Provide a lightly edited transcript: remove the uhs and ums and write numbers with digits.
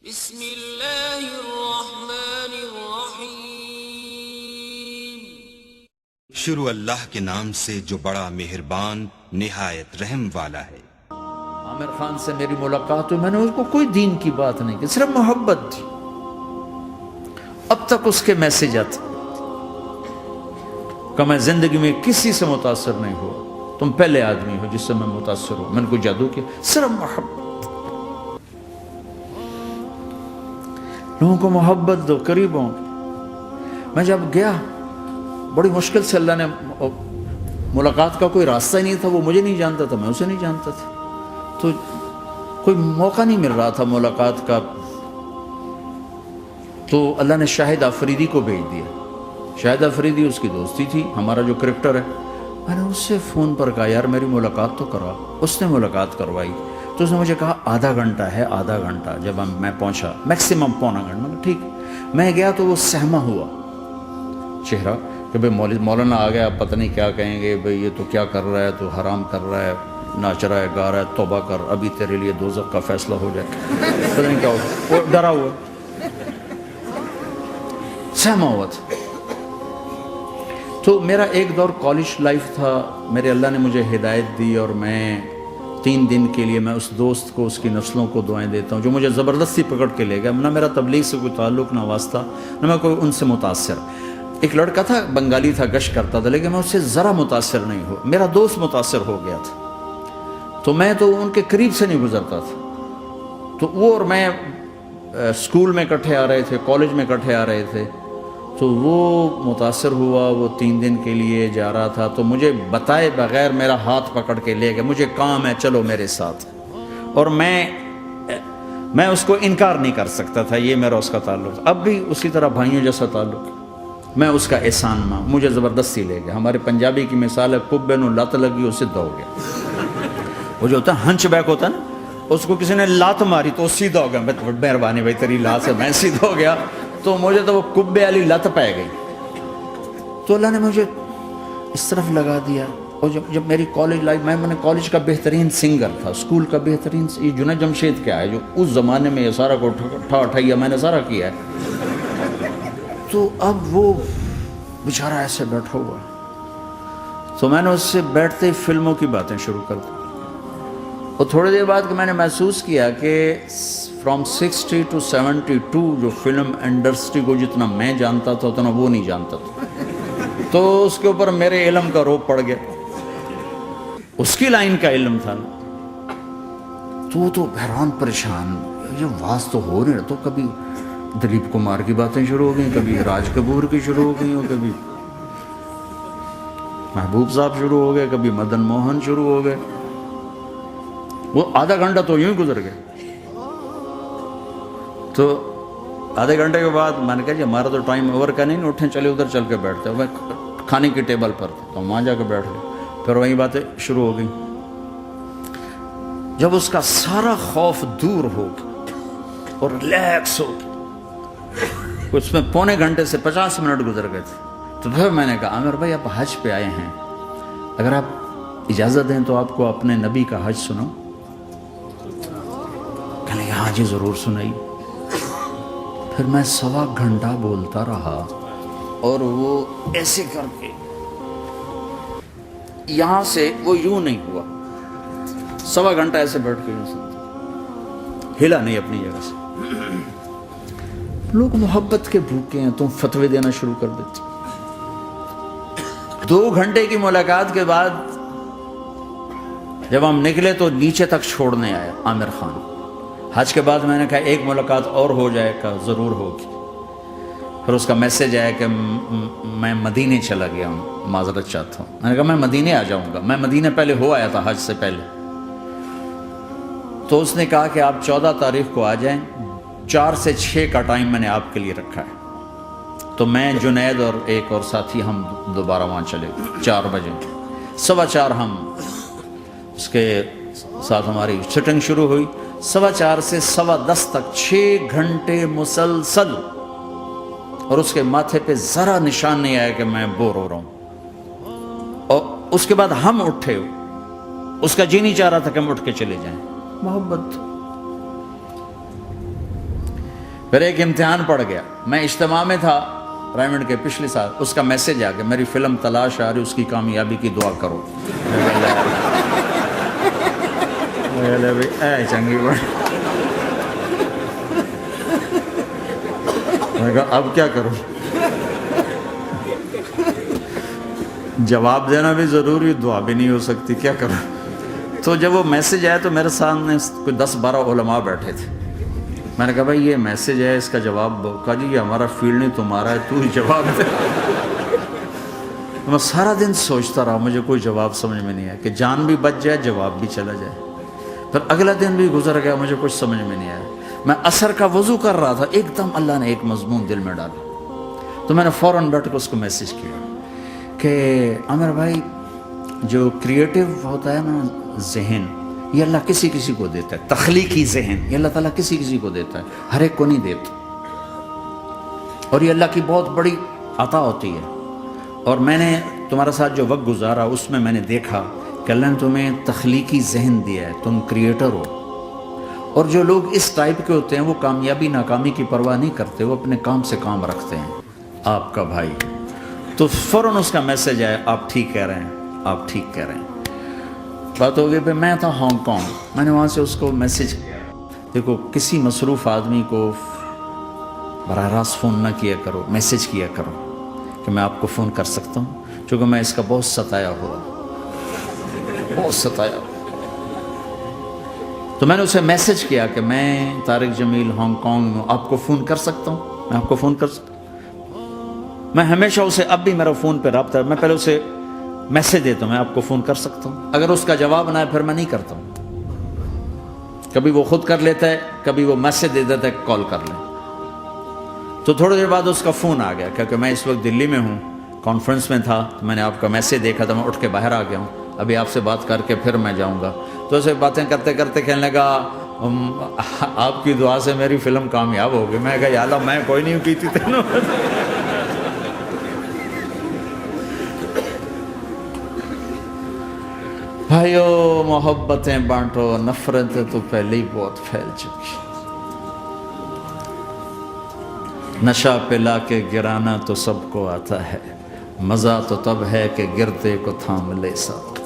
بسم اللہ الرحمن الرحیم۔ شروع اللہ کے نام سے جو بڑا مہربان نہایت رحم والا ہے۔ عامر خان سے میری ملاقات ہوئی، میں نے اس کو کوئی دین کی بات نہیں کی، صرف محبت تھی۔ اب تک اس کے میسج آتے کہ میں زندگی میں کسی سے متاثر نہیں ہوا، تم پہلے آدمی ہو جس سے میں متاثر ہوں، میں نے کوئی جادو کیا، صرف محبت۔ لوگوں کو محبت دو، قریب ہوں۔ میں جب گیا بڑی مشکل سے اللہ نے، ملاقات کا کوئی راستہ ہی نہیں تھا، وہ مجھے نہیں جانتا تھا، میں اسے نہیں جانتا تھا، تو کوئی موقع نہیں مل رہا تھا ملاقات کا۔ تو اللہ نے شاہد آفریدی کو بھیج دیا۔ شاہد آفریدی اس کی دوستی تھی، ہمارا جو کرکٹر ہے۔ میں نے اس سے فون پر کہا یار میری ملاقات تو کرا، اس نے ملاقات کروائی۔ تو اس نے مجھے کہا آدھا گھنٹہ ہے، آدھا گھنٹہ۔ جب میں پہنچا میکسیمم پونا گھنٹہ، میں نے ٹھیک۔ میں گیا تو وہ سہما ہوا چہرہ کہ بھئی مولانا آ گیا، پتہ نہیں کیا کہیں گے، بھئی یہ تو کیا کر رہا ہے، تو حرام کر رہا ہے، ناچ رہا ہے، گا رہا ہے، توبہ کر، ابھی تیرے لیے دوزخ کا فیصلہ ہو جائے، پتہ نہیں کیا ہوگا۔ وہ ڈرا ہوا سہما ہوا تھا۔ تو میرا ایک دور کالج لائف تھا، میرے اللہ نے مجھے ہدایت دی، اور میں 3 دن کے لیے میں اس دوست کو، اس کی نسلوں کو دعائیں دیتا ہوں جو مجھے زبردستی پکڑ کے لے گیا۔ نہ میرا تبلیغ سے کوئی تعلق، نہ واسطہ، نہ میں کوئی ان سے متاثر۔ ایک لڑکا تھا، بنگالی تھا، گشت کرتا تھا، لیکن میں اس سے ذرا متاثر نہیں ہوا۔ میرا دوست متاثر ہو گیا تھا، تو میں تو ان کے قریب سے نہیں گزرتا تھا۔ تو وہ اور میں اسکول میں اکٹھے آ رہے تھے، کالج میں اکٹھے آ رہے تھے، تو وہ متاثر ہوا، وہ 3 دن کے لیے جا رہا تھا، تو مجھے بتائے بغیر میرا ہاتھ پکڑ کے لے گیا، مجھے کام ہے چلو میرے ساتھ۔ اور میں اس کو انکار نہیں کر سکتا تھا، یہ میرا اس کا تعلق، اب بھی اسی طرح بھائیوں جیسا تعلق۔ میں اس کا احسان ماں، مجھے زبردستی لے گیا۔ ہمارے پنجابی کی مثال ہے، کبے نو لت لگی اسے دو گیا۔ وہ جو ہوتا ہے ہنچ بیک ہوتا ہے نا، اس کو کسی نے لات ماری تو سیدھا ہو گیا۔ مہربانی بھائی تیری لات سے میں سیدھا ہو گیا، تو مجھے تو وہ کبے والی لت پہ گئی۔ تو اللہ نے مجھے اس طرف لگا دیا۔ اور جب میری کالج لائف، میں نے کالج کا بہترین سنگر تھا، اسکول کا بہترین، یہ جنید جمشید کیا ہے جو اس زمانے میں یہ سارا کو اٹھایا میں نے سارا کیا ہے۔ تو اب وہ بیچارہ ایسے بیٹھا ہوا، تو میں نے اس سے بیٹھتے ہی فلموں کی باتیں شروع کر دی۔ اور تھوڑی دیر بعد میں نے محسوس کیا کہ فرام 60 to 72 جو فلم انڈسٹری کو جتنا میں جانتا تھا اتنا وہ نہیں جانتا تھا۔ تو اس کے اوپر میرے علم کا روپ پڑ گیا، اس کی لائن کا علم تھا نا۔ تو حیران پریشان، یہ واز تو ہو نہیں رہا، تو کبھی دلیپ کمار کی باتیں شروع ہو گئیں، کبھی راج کپور کی شروع ہو گئی، اور کبھی محبوب صاحب شروع ہو گئے، کبھی مدن موہن شروع ہو گئے۔ وہ آدھا گھنٹہ تو یوں ہی گزر گیا۔ تو آدھے گھنٹے کے بعد میں نے کہا جی ہمارا تو ٹائم اوور کا نہیں، اٹھیں چلے ادھر چل کے بیٹھتے ہیں۔ میں کھانے کی ٹیبل پر تھا تو وہاں جا کے بیٹھ گئے، پھر وہیں باتیں شروع ہو گئیں۔ جب اس کا سارا خوف دور ہو گیا اور ریلیکس ہو گیا، اس میں پونے گھنٹے سے 50 منٹ گزر گئے تھے، تو پھر میں نے کہا عامر بھائی آپ حج پہ آئے ہیں، اگر آپ اجازت دیں تو آپ کو اپنے نبی کا حج سنو۔ کہنے لگے ہاں جی ضرور سنائی۔ پھر میں 1.25 گھنٹہ بولتا رہا، اور وہ ایسے کر کے یہاں سے وہ یوں نہیں ہوا، 1.25 گھنٹہ ایسے بیٹھ کے ہلا نہیں اپنی جگہ سے۔ لوگ محبت کے بھوکے ہیں، تم فتوے دینا شروع کر دیتے۔ 2 گھنٹے کی ملاقات کے بعد جب ہم نکلے تو نیچے تک چھوڑنے آیا عامر خان۔ حج کے بعد میں نے کہا ایک ملاقات اور ہو جائے گا، ضرور ہوگی۔ پھر اس کا میسج آیا کہ میں مدینے چلا گیا ہوں، معذرت چاہتا ہوں۔ میں نے کہا میں مدینے آ جاؤں گا، میں مدینے پہلے ہو آیا تھا حج سے پہلے۔ تو اس نے کہا کہ آپ 14 تاریخ کو آ جائیں، 4 سے 6 کا ٹائم میں نے آپ کے لیے رکھا ہے۔ تو میں جنید اور ایک اور ساتھی ہم دوبارہ وہاں چلے، 4 بجے 4:15 ہم اس کے ساتھ ہماری سٹنگ شروع ہوئی۔ 4:15 سے 10:15 تک 6 گھنٹے مسلسل، اور اس کے ماتھے پہ ذرا نشان نہیں آیا کہ میں بور ہو رہا ہوں۔ اور اس کے بعد ہم اٹھے، اس کا جی نہیں چاہ رہا تھا کہ ہم اٹھ کے چلے جائیں۔ محبت پھر ایک امتحان پڑ گیا، میں اجتماع میں تھا رائمنڈ کے پچھلے سال، اس کا میسج آ گیا میری فلم تلاش آ رہی، اس کی کامیابی کی دعا کرو۔ اے چنگی بڑی، میں کہا اب کیا کروں، جواب دینا بھی ضروری، دعا بھی نہیں ہو سکتی، کیا کروں۔ تو جب وہ میسج آیا تو میرے سامنے کوئی 10-12 علماء بیٹھے تھے، میں نے کہا بھائی یہ میسج ہے، اس کا جواب دو۔ کہا جی یہ ہمارا فیلڈ نہیں، تمہارا ہے، تو ہی جواب دے۔ میں سارا دن سوچتا رہا، مجھے کوئی جواب سمجھ میں نہیں آیا کہ جان بھی بچ جائے، جواب بھی چلا جائے۔ پھر اگلا دن بھی گزر گیا، مجھے کچھ سمجھ میں نہیں آیا۔ میں عصر کا وضو کر رہا تھا، ایک دم اللہ نے ایک مضمون دل میں ڈالا، تو میں نے فوراً بیٹھ کے اس کو میسج کیا کہ عامر بھائی جو کریٹو ہوتا ہے نا ذہن، یہ اللہ کسی کسی کو دیتا ہے، تخلیقی ذہن یہ اللہ تعالیٰ کسی کسی کو دیتا ہے، ہر ایک کو نہیں دیتا، اور یہ اللہ کی بہت بڑی عطا ہوتی ہے۔ اور میں نے تمہارے ساتھ جو وقت گزارا اس میں نے دیکھا کہ اللہ نے تمہیں تخلیقی ذہن دیا ہے، تم کریٹر ہو۔ اور جو لوگ اس ٹائپ کے ہوتے ہیں وہ کامیابی ناکامی کی پرواہ نہیں کرتے، وہ اپنے کام سے کام رکھتے ہیں۔ آپ کا بھائی تو فوراً اس کا میسج آیا، آپ ٹھیک کہہ رہے ہیں، آپ ٹھیک کہہ رہے ہیں۔ بات ہو گئی پہ میں تھا ہانگ کانگ، میں نے وہاں سے اس کو میسج کیا، دیکھو کسی مصروف آدمی کو براہ راست فون نہ کیا کرو، میسج کیا کرو کہ میں آپ کو فون کر سکتا ہوں، چونکہ میں اس کا بہت ستایا ہوا، بہت ستایا ہوا۔ تو میں نے اسے میسج کیا کہ میں طارق جمیل ہانگ کانگ میں آپ کو فون کر سکتا ہوں، میں آپ کو فون کر سکتا ہوں۔ میں ہمیشہ اسے، اب بھی میرا فون پہ رابطہ ہے، میں پہلے اسے میسج دیتا ہوں میں آپ کو فون کر سکتا ہوں، اگر اس کا جواب نہ ہے پھر میں نہیں کرتا ہوں۔ کبھی وہ خود کر لیتا ہے، کبھی وہ میسج دے دیتا ہے کال کر لیں۔ تو تھوڑی دیر بعد اس کا فون آ گیا، کیونکہ میں اس وقت دلی میں ہوں، کانفرنس میں تھا، تو میں نے آپ کا میسج دیکھا تھا، میں اٹھ کے باہر آ گیا ہوں، ابھی آپ سے بات کر کے پھر میں جاؤں گا۔ تو اسے باتیں کرتے کرتے کہنے لگا آپ کی دعا سے میری فلم کامیاب ہو گئی۔ میں کہا یا اللہ میں کوئی نہیں کی تھی تینوں۔ بھائیو محبتیں بانٹو، نفرتیں تو پہلے ہی بہت پھیل چکی۔ نشہ پلا کے گرانا تو سب کو آتا ہے، مزہ تو تب ہے کہ گرتے کو تھام لے ساتھ۔